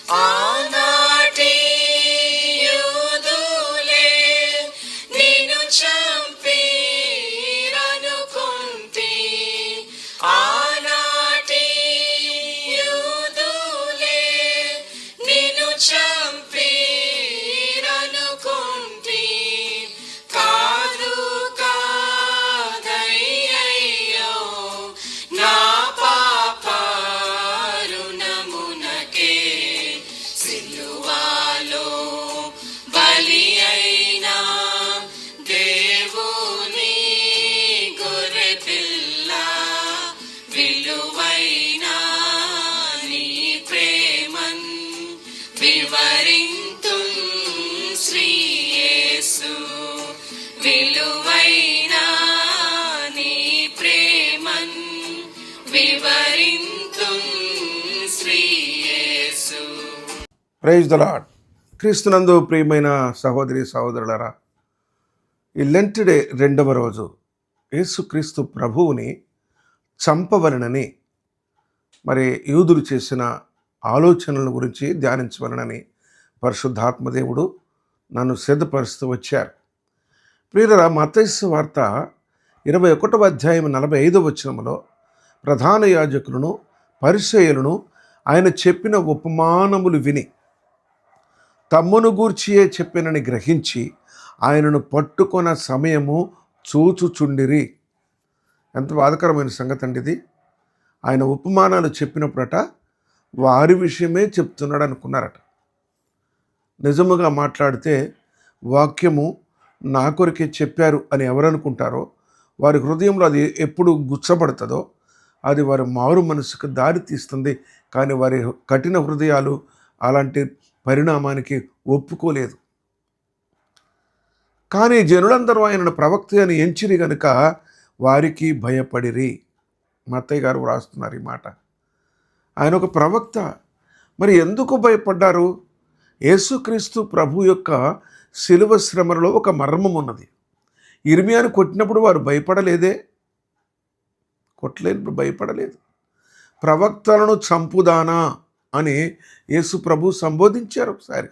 ఆనాటి యూదులే నిన్ను చంపిరనుకుంటి, ఆనాటి యూదులే నిన్ను చంపిరనుకుంటి, కాదు కాదయ్యయ్యో నా పాపరుణమునకే సిలువలో బలి అయిన దేవుని గొర్రెపిల్ల, విలువైన నీ ప్రేమన్ వివరింతుం శ్రీ యేసు, విలువైన నీ ప్రేమన్ వివరింతుం Shri Yesu. Praise the Lord. క్రీస్తునందు ప్రియమైన సహోదరి సహోదరులారా, ఈ లెంట్ డే 2వ రోజు యేసుక్రీస్తు ప్రభువుని చంపవలనని మరి యూదులు చేసిన ఆలోచనల గురించి ధ్యానించవలనని పరిశుద్ధాత్మదేవుడు నన్ను సిద్ధపరుస్తూ వచ్చారు. ప్రియులారా, మత్తయి సువార్త 21వ అధ్యాయం 45వ వచనములో ప్రధాన యాజకులను పరిసయ్యులను ఆయన చెప్పిన ఉపమానములు విని తమ్మును గూర్చియే చెప్పినని గ్రహించి ఆయనను పట్టుకొన్న సమయము చూచుచుండిరి. ఎంత బాధకరమైన సంగతి అండి ఇది. ఆయన ఉపమానాలు చెప్పినప్పుడట వారి విషయమే చెప్తున్నాడు అనుకున్నారట. నిజముగా మాట్లాడితే వాక్యము నా కొరకే చెప్పారు అని ఎవరనుకుంటారో వారి హృదయంలో అది ఎప్పుడు గుచ్చబడుతుందో అది వారి మారు మనసుకు దారి తీస్తుంది. కానీ వారి కఠిన హృదయాలు అలాంటి పరిణామానికి ఒప్పుకోలేదు. కానీ జనులందరూ ఆయనను ప్రవక్త అని ఎంచిరి గనుక వారికి భయపడిరి. మత్తయ్య గారు వ్రాస్తున్నారు ఈ మాట. ఆయన ఒక ప్రవక్త, మరి ఎందుకు భయపడ్డారు? యేసుక్రీస్తు ప్రభు యొక్క శిలువ శ్రమలో ఒక మర్మం ఉన్నది. ఇర్మియాను కొట్టినప్పుడు వారు భయపడలేదే, కొట్టలేనప్పుడు భయపడలేదు. ప్రవక్తలను చంపుదానా అని యేసు ప్రభు సంబోధించారు ఒకసారి,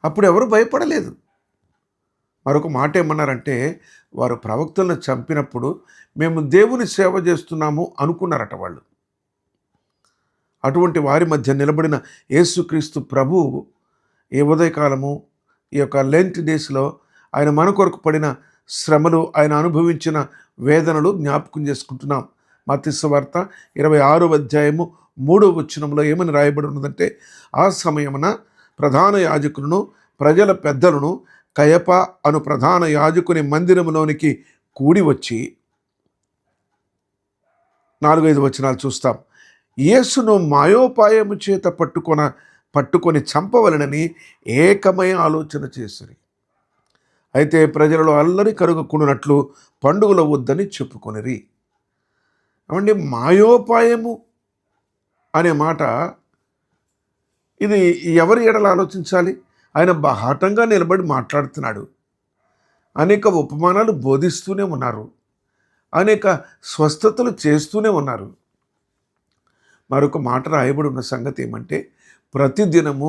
అప్పుడు ఎవరు భయపడలేదు. మరొక మాట ఏమన్నారంటే, వారు ప్రవక్తలను చంపినప్పుడు మేము దేవుని సేవ చేస్తున్నాము అనుకున్నారట వాళ్ళు. అటువంటి వారి మధ్య నిలబడిన యేసుక్రీస్తు ప్రభు ఈ ఉదయకాలము ఈ యొక్క లెంట్ డేస్లో ఆయన మన కొరకు పడిన శ్రమలు, ఆయన అనుభవించిన వేదనలు జ్ఞాపకం చేసుకుంటున్నాం. మత్తయి సువార్త 26వ అధ్యాయము 3వ వచనంలో ఏమని రాయబడి ఉన్నదంటే, ఆ సమయమున ప్రధాన యాజకులను ప్రజల పెద్దలను కయప అను ప్రధాన యాజకుని మందిరములోనికి కూడి వచ్చి 4-5 వచనాలు చూస్తాం. యేసును మాయోపాయము చేత పట్టుకొని చంపవలనని ఏకమై ఆలోచన చేసిరి. అయితే ప్రజలలో అల్లరి కలుగకుండునట్లు పండుగలో వద్దని చెప్పుకొనిరి. ఏమండి, మాయోపాయము అనే మాట ఇది ఎవరి ఎడల ఆలోచించాలి? ఆయన బాహాటంగా నిలబడి మాట్లాడుతున్నాడు. అనేక ఉపమానాలు బోధిస్తూనే ఉన్నారు, అనేక స్వస్థతలు చేస్తూనే ఉన్నారు. మరొక మాట రాయబడి ఉన్న సంగతి ఏమంటే, ప్రతిదినము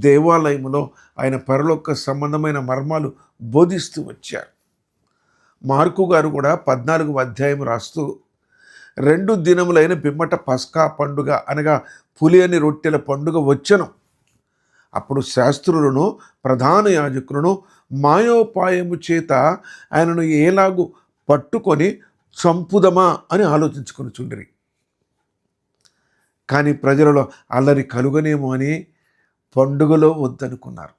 దేవాలయంలో ఆయన పరలోక సంబంధమైన మర్మాలు బోధిస్తూ వచ్చారు. మార్కు గారు కూడా 14వ అధ్యాయం రాస్తూ 2 దినములైన పిమ్మట పస్కా పండుగ అనగా పులియని రొట్టెల పండుగ వచ్చెను. అప్పుడు శాస్త్రులను ప్రధాన యాజకులను మాయోపాయము చేత ఆయనను ఎలాగూ పట్టుకొని చంపుదమా అని ఆలోచించుకొని చుండిరి. కానీ ప్రజలలో అల్లరి కలుగనేమో అని పండుగలో వద్దనుకున్నారు.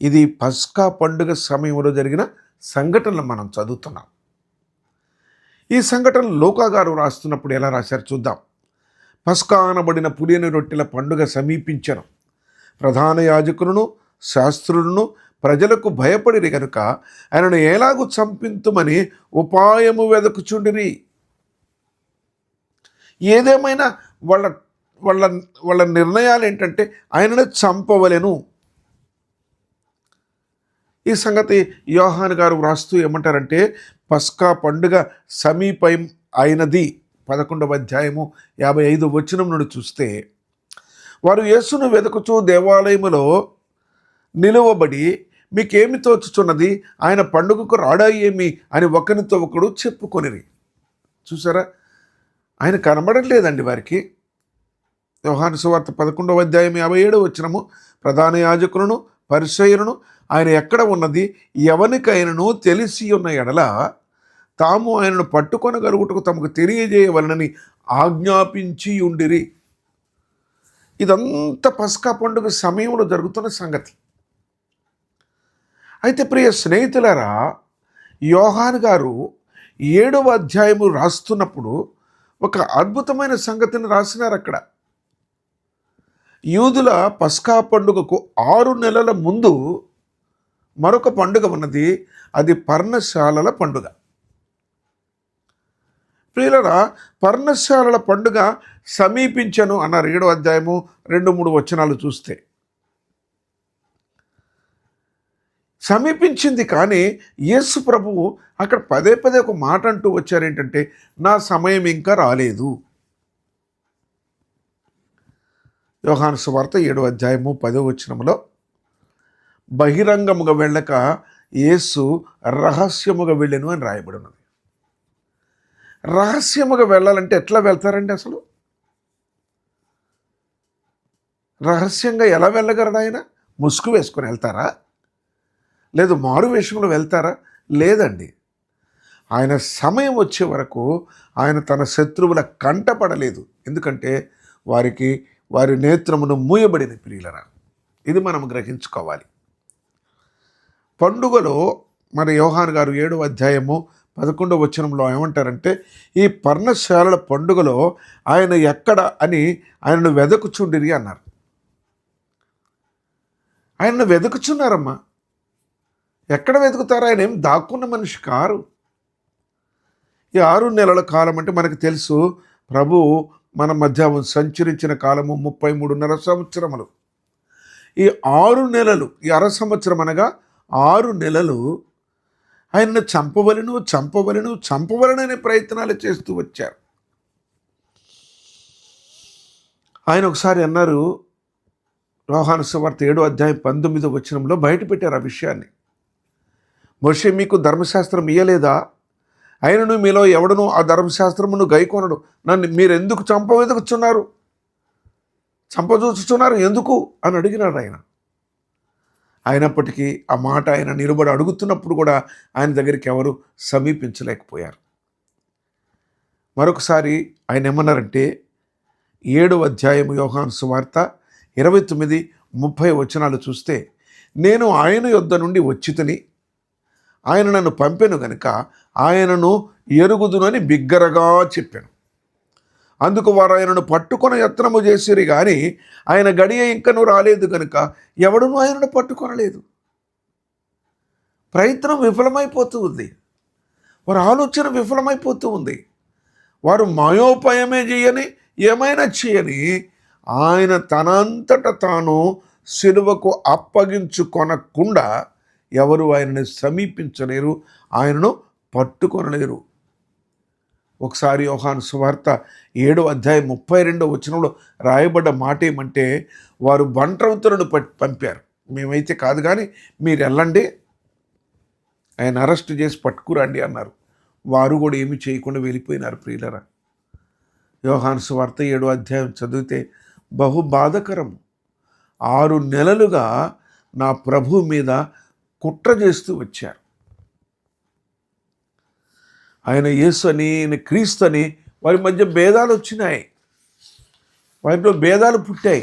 ఇది పస్కా పండుగ సమయంలో జరిగిన సంఘటనలు మనం చదువుతున్నాం. ఈ సంఘటన లూకా గారు రాస్తున్నప్పుడు ఎలా రాశారు చూద్దాం. పస్కా అనబడిన పులియని రొట్టెల పండుగ సమీపించెను. ప్రధాన యాజకులను శాస్త్రులను ప్రజలకు భయపడిరి గనుక ఆయనను ఎలాగూ చంపింతుమని ఉపాయము వెదకుచుండిరి. ఏదేమైనా వాళ్ళ వాళ్ళ వాళ్ళ నిర్ణయాలు ఏంటంటే ఆయనను చంపవలెను. ఈ సంగతి యోహాను గారు వ్రాస్తూ ఏమంటారంటే, పస్కా పండుగ సమీపం అయినది 11వ అధ్యాయము 55వ వచనం నుండి చూస్తే, వారు యేసును వెతుకుచూ దేవాలయములో నిలువబడి, మీకేమి తోచుచున్నది, ఆయన పండుగకు రాడా ఏమి అని ఒకరితో ఒకడు చెప్పుకొనిరి. చూసారా, ఆయన కనబడట్లేదండి వారికి. యోహాను సువార్త 11వ అధ్యాయం 57వ వచనము, ప్రధాన యాజకులను పరిసయ్యులను ఆయన ఎక్కడ ఉన్నది ఎవనికైనను తెలిసి ఉన్న ఎడల తాము ఆయనను పట్టుకొనగలుగుటకు తమకు తెలియజేయవలనని ఆజ్ఞాపించి ఉండిరి. ఇదంతా పస్కా పండుగ సమయంలో జరుగుతున్న సంగతి. అయితే ప్రియ స్నేహితులారా, యోహాను గారు 7వ అధ్యాయము రాస్తున్నప్పుడు ఒక అద్భుతమైన సంగతిని రాసినారు. అక్కడ యూదుల పస్కా పండుగకు 6 నెలల ముందు మరొక పండుగ ఉన్నది. అది పర్ణశాలల పండుగ. ప్రియులరా, పర్ణశాలల పండుగ సమీపించను అన్నారు 7వ అధ్యాయము 2-3 వచనాలు చూస్తే. సమీపించింది, కానీ యేసు ప్రభువు అక్కడ పదే పదే ఒక మాట అంటూ వచ్చారేంటంటే, నా సమయం ఇంకా రాలేదు. యోహాను సువార్త 7వ అధ్యాయము 10వ వచనంలో, బహిరంగముగా వెళ్ళక యేసు రహస్యముగా వెళ్ళెను అని రాయబడి ఉన్నది. రహస్యముగా వెళ్ళాలంటే ఎట్లా వెళ్తారండి? అసలు రహస్యంగా ఎలా వెళ్ళగలడు ఆయన? ముసుగు వేసుకొని వెళ్తారా? లేదు మారు వేషంలో వెళ్తారా? లేదండి. ఆయన సమయం వచ్చే వరకు ఆయన తన శత్రువుల కంటపడలేదు. ఎందుకంటే వారి నేత్రమును మూయబడిన. ప్రియులరా, ఇది మనం గ్రహించుకోవాలి. పండుగలో మరి యోహాను గారు 7వ అధ్యాయము 11వ వచనంలో ఏమంటారంటే, ఈ పర్ణశాలల పండుగలో ఆయన ఎక్కడ అని ఆయనను వెదకుచుండిరి అన్నారు. ఆయనను వెతుకుచున్నారమ్మా. ఎక్కడ వెతుకుతారు? ఆయన ఏం దాక్కున్న మనిషి కారు. ఈ 6 నెలల కాలం అంటే మనకు తెలుసు, ప్రభు మన మధ్య సంచరించిన కాలము 33.5 సంవత్సరములు. ఈ 6 నెలలు, ఈ అర సంవత్సరం అనగా 6 నెలలు ఆయనను చంపవలననే ప్రయత్నాలు చేస్తూ వచ్చారు. ఆయన ఒకసారి అన్నారు, యోహాను సువార్త 7వ అధ్యాయం 19వ వచనంలో బయట పెట్టారు ఆ విషయాన్ని. మోషే మీకు ధర్మశాస్త్రం ఇయ్యలేదా? ఆయనను మీలో ఎవడను ఆ ధర్మశాస్త్రమును గైకొనడు. నన్ను మీరెందుకు చంపజూచుచున్నారు ఎందుకు అని అడిగినాడు ఆయన. అయినప్పటికీ ఆ మాట ఆయన నిలబడి అడుగుతున్నప్పుడు కూడా ఆయన దగ్గరికి ఎవరు సమీపించలేకపోయారు. మరొకసారి ఆయన ఏమన్నారంటే, 7వ అధ్యాయం యోహాను సువార్త 29-30 వచనాలు చూస్తే, నేను ఆయన యొద్ద నుండి వచ్చితిని, ఆయన నన్ను పంపెను గనుక ఆయనను ఎరుగుదునని బిగ్గరగా చెప్పాను. అందుకు వారు ఆయనను పట్టుకొని యత్నము చేసిరి, కానీ ఆయన గడియ ఇంకను రాలేదు కనుక ఎవడునూ ఆయనను పట్టుకొనలేదు. ప్రయత్నం విఫలమైపోతూ ఉంది. వారి ఆలోచన విఫలమైపోతూ ఉంది. వారు మాయోపాయమే చేయని, ఏమైనా చేయని, ఆయన తనంతట తాను సిలువకు అప్పగించుకొనకుండా ఎవరు ఆయనను సమీపించలేరు, ఆయనను పట్టుకొనలేరు. ఒకసారి యోహాను సువార్త 7వ అధ్యాయం 32వ వచనంలో రాయబడ్డ మాట ఏమంటే, వారు బంట్రౌతులను పంపారు. మేమైతే కాదు, కానీ మీరు వెళ్ళండి, ఆయన అరెస్ట్ చేసి పట్టుకురండి అన్నారు. వారు కూడా ఏమి చేయకుండా వెళ్ళిపోయినారు. ప్రియులరా, యోహాను సువార్త 7వ అధ్యాయం చదివితే బహు బాధకరం. 6 నెలలుగా నా ప్రభు మీద కుట్ర చేస్తూ వచ్చారు. ఆయన యేసు అని, ఆయన క్రీస్తు అని వారి మధ్య భేదాలు వచ్చినాయి. వారిలో భేదాలు పుట్టాయి.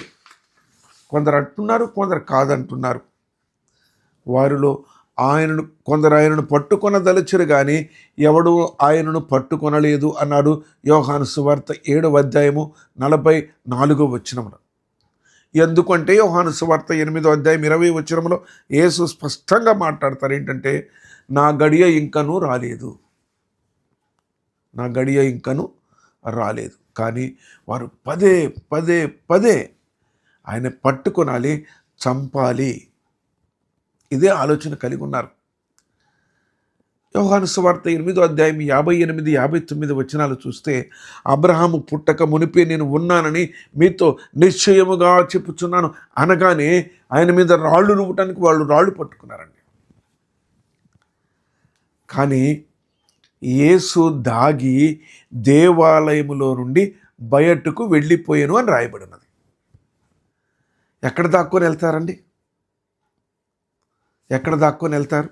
కొందరు అంటున్నారు, కొందరు కాదంటున్నారు. వారిలో కొందరు ఆయనను పట్టుకొనదలచరు, కానీ ఎవడు ఆయనను పట్టుకొనలేదు అన్నాడు యోహాను సువార్త 7వ అధ్యాయము 44వ వచనంలో. ఎందుకంటే యోహాను సువార్త 8వ అధ్యాయం 20వ వచనంలో యేసు స్పష్టంగా మాట్లాడతారు ఏంటంటే, నా గడియ ఇంకనూ రాలేదు. కానీ వారు పదే ఆయన పట్టుకొనాలి, చంపాలి, ఇదే ఆలోచన కలిగి ఉన్నారు. యోహాను సువార్త 8వ అధ్యాయం 58, 59 వచనాలు చూస్తే, అబ్రహాము పుట్టక మునిపే నేను ఉన్నానని మీతో నిశ్చయముగా చెప్పుచున్నాను అనగానే ఆయన మీద రాళ్ళు రువ్వటానికి వాళ్ళు రాళ్ళు పట్టుకున్నారండి. కానీ యేసు దాగి దేవాలయములో నుండి బయటకు వెళ్ళిపోయాను అని రాయబడినది. ఎక్కడ దాక్కొని వెళ్తారండి? ఎక్కడ దాక్కొని వెళ్తారు?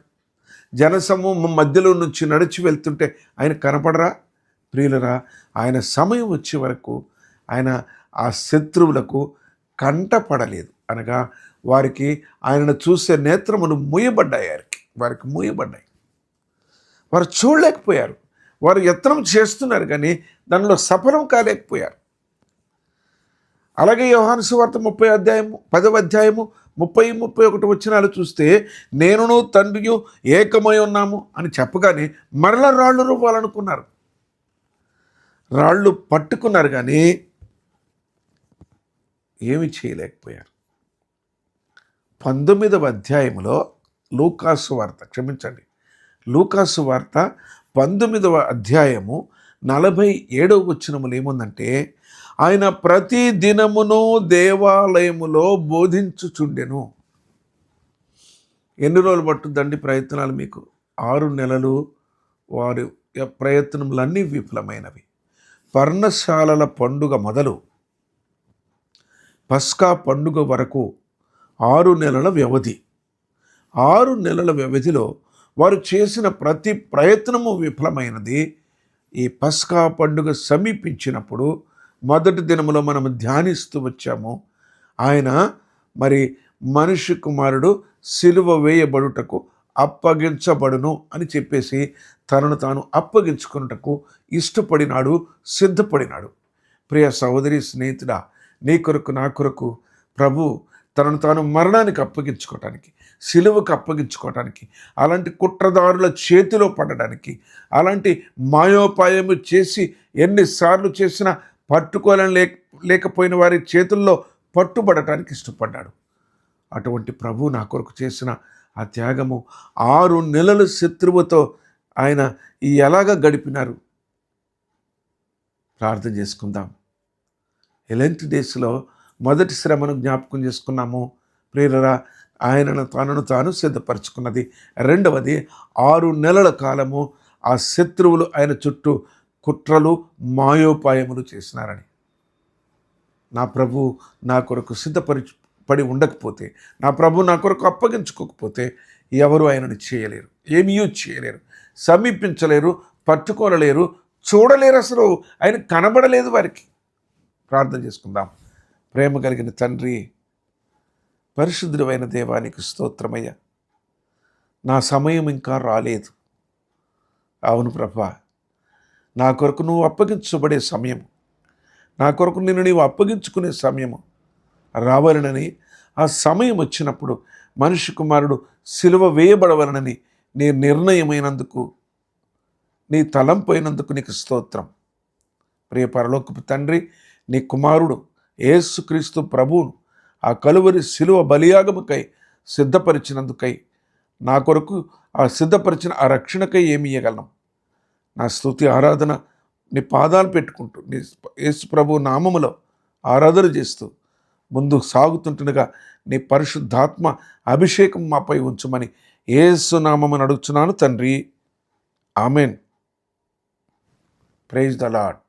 జనసమూహం మధ్యలో నుంచి నడిచి వెళ్తుంటే ఆయన కనపడరా? ప్రియులరా, ఆయన సమయం వచ్చే వరకు ఆయన ఆ శత్రువులకు కంటపడలేదు. అనగా వారికి ఆయనను చూసే నేత్రములు మూయబడ్డాయి. వారికి మూయబడ్డాయి. వారు చూడలేకపోయారు. వారు యత్నం చేస్తున్నారు కానీ దానిలో సఫలం కాలేకపోయారు. అలాగే యోహాను సువార్త 10వ అధ్యాయము 30, 31 వచనాలు చూస్తే, నేనును తండ్రియు ఏకమై ఉన్నాము అని చెప్పగానే మరలా రాళ్ళు రువ్వాలనుకున్నారు. రాళ్ళు పట్టుకున్నారు కానీ ఏమి చేయలేకపోయారు. 19వ అధ్యాయములో లూకాసు వార్త 19వ అధ్యాయము 47వ వచనములు ఏముందంటే, ఆయన ప్రతి దినమును దేవాలయములో బోధించుచుండెను. ఎన్ని రోజులు పట్టుద్దండి ప్రయత్నాలు మీకు? 6 నెలలు వారి ప్రయత్నములన్నీ విఫలమైనవి. పర్ణశాలల పండుగ మొదలు పస్కా పండుగ వరకు 6 నెలల వ్యవధి. 6 నెలల వ్యవధిలో వారు చేసిన ప్రతి ప్రయత్నము విఫలమైనది. ఈ పస్కా పండుగ సమీపించినప్పుడు మొదటి దినములో మనం ధ్యానిస్తూ వచ్చాము, ఆయన మరి మనిషి కుమారుడు సిలువ వేయబడుటకు అప్పగించబడును అని చెప్పేసి తనను తాను అప్పగించుకున్నటకు ఇష్టపడినాడు, సిద్ధపడినాడు. ప్రియ సహోదరి, స్నేహితుడా, నీ కొరకు నా కొరకు ప్రభు తనను తాను మరణానికి అప్పగించుకోవటానికి, సిలువకు అప్పగించుకోవటానికి, అలాంటి కుట్రదారుల చేతిలో పడడానికి, అలాంటి మాయోపాయము చేసి ఎన్నిసార్లు చేసినా పట్టుకోవాలని లేకపోయిన వారి చేతుల్లో పట్టుబడటానికి ఇష్టపడ్డాడు. అటువంటి ప్రభు నా కొరకు చేసిన ఆ త్యాగము 6 నెలలు శత్రువుతో ఆయన ఎలాగ గడిపినారు? ప్రార్థన చేసుకుందాం. ఎలెంట్ డేస్లో మొదటి శ్రమను జ్ఞాపకం చేసుకున్నాము. ప్రియులరా, ఆయనను తాను సిద్ధపరచుకున్నది. రెండవది, 6 నెలల కాలము ఆ శత్రువులు ఆయన చుట్టూ కుట్రలు, మాయోపాయములు చేసినారని. నా ప్రభు నా కొరకు సిద్ధపడి ఉండకపోతే, నా ప్రభు నా కొరకు అప్పగించుకోకపోతే ఎవరు ఆయనను చేయలేరు, ఏమీ చేయలేరు, సమీపించలేరు, పట్టుకోలేరు, చూడలేరు. అసలు ఆయన కనబడలేదు వారికి. ప్రార్థన చేసుకుందాం. ప్రేమ కలిగిన తండ్రి, పరిశుద్ధుడైన దేవానికి స్తోత్రమయ్య. నా సమయం ఇంకా రాలేదు. అవును ప్రభా, నా కొరకు నువ్వు అప్పగించబడే సమయం, నా కొరకు నిన్ను నీవు అప్పగించుకునే సమయము రావాలనని, ఆ సమయం వచ్చినప్పుడు మనిషి కుమారుడు సిలువ వేయబడవలనని నీ నిర్ణయమైనందుకు, నీ తలంపైనందుకు నీకు స్తోత్రం. ప్రియ పరలోకపు తండ్రి, నీ కుమారుడు యేసుక్రీస్తు ప్రభువును ఆ కలువరి సిలువ బలియాగముకై సిద్ధపరిచినందుకై, నా కొరకు ఆ సిద్ధపరిచిన ఆ రక్షణకై ఏమి ఇయ్యగలను? నా స్తుతి ఆరాధన నీ పాదాలు పెట్టుకుంటూ, నీ యేసు ప్రభు నామములో ఆరాధన చేస్తూ ముందు సాగుతుంటుండగా నీ పరిశుద్ధాత్మ అభిషేకం మాపై ఉంచుమని యేసు నామమున అడుగుచున్నాను తండ్రి. ఆమెన్. Praise the lord.